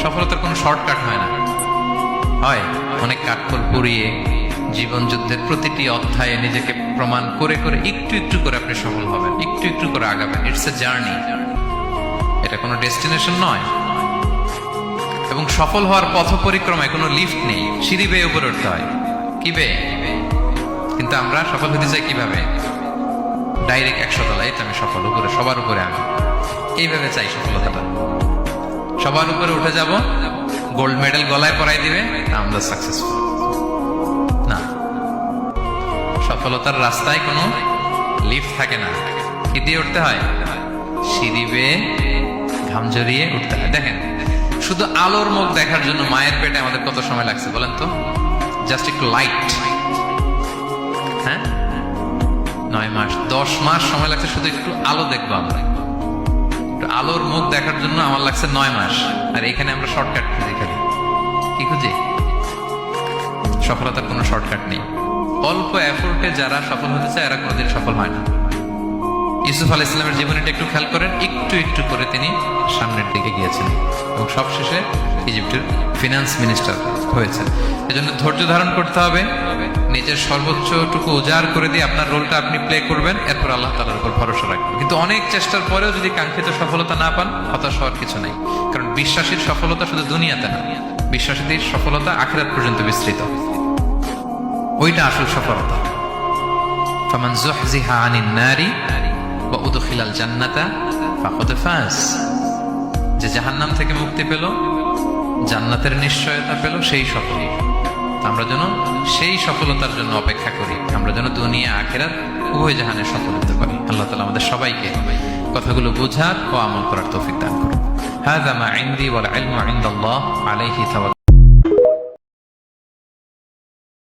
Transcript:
সফলতার কোনো শর্টকাট হয় না, হয় অনেক কাঠখড় পুড়িয়ে জীবন যুদ্ধের প্রতিটি অধ্যায়ে নিজেকে প্রমাণ করে করে একটু একটু করে আপনি সফল হবেন, একটু একটু করে আগাবেন। ইটস এ জার্নি, এটা কোনো ডেস্টিনেশন নয়। এবং সফল হওয়ার পথ পরিক্রমায় কোনো লিফট নেই, সিঁড়ি বেয়ে উপরে উঠতে হয়। কি বেয়ে? কিন্তু আমরা সফল হতে চাই কিভাবে? ডাইরেক্ট 100 তলায় আমি সফল, উপরে সবার উপরে আমি, এইভাবে চাই সফলতাটা। সবার উপরে উঠে যাব, গোল্ড মেডেল গলায় পরাই দিবে, আমরা সাকসেসফুল না। সফলতার রাস্তায় কোনো লিফট থাকে না। কি দিয়ে উঠতে হয়? সিঁড়ি বেয়ে ঘাম জড়িয়ে উঠতে হয়। দেখেন, শুধু আলোর মুখ দেখার জন্য মায়ের পেটে আমাদের কত সময় লাগছে বলেন তো? জাস্ট একটু লাইট, হ্যাঁ, 9 মাস 10 মাস সময় লাগছে শুধু একটু আলো দেখবো আমরা। একটু আলোর মুখ দেখার জন্য আমার লাগছে 9 মাস। আর এখানে আমরা শর্টকাট খুঁজি, খালি কি খুঁজি? সফলতার কোনো শর্টকাট নেই। অল্প এফোর্টে যারা সফল হতে চায় এরা কোনোদিন সফল হয় না। ইউসুফ আলাইহিস সালামের জীবনীটা একটু খেয়াল করেন, একটু একটু করে তিনি সামনের দিকে গিয়েছেন এবং সবশেষে ইজিপ্টের ফিনান্স মিনিস্টার হয়েছেন। এজন্য ধৈর্য ধারণ করতে হবে, নিজের সর্বোচ্চটুকু উজাড় করে দিয়ে আপনার রোলটা আপনি প্লে করবেন, এরপর আল্লাহ তাআলার উপর ভরসা রাখবেন। কিন্তু অনেক চেষ্টার পরেও যদি কাঙ্ক্ষিত সফলতা না পান, হতাশ হওয়ার কিছু নাই। কারণ বিশ্বাসীর সফলতা শুধু দুনিয়াতে না, বিশ্বাসীদের সফলতা আখিরাত পর্যন্ত বিস্তৃত। ওইটা আসল সফলতা। ফামান যুহজিহা আনিন নারি ওয়া উদখিলাল জান্নাতা ফাকাদ ফাজ। যে জাহান্নাম থেকে মুক্তি পেল, জান্নাতের নিশ্চয়তা পেল, সেই সফল। আমরা যেন সেই সফলতার জন্য অপেক্ষা করি, আমরা যেন দুনিয়া আখিরাত উভয় জাহানে সফল হতে পারি। আল্লাহ তাআলা আমাদের সবাইকে কথাগুলো বোঝার ও আমল করার তৌফিক দান করুন। হাযা মা ইনদি ওয়াল ইলমু ইনদাল্লাহ আলাইহি তাওয়াক্কাল।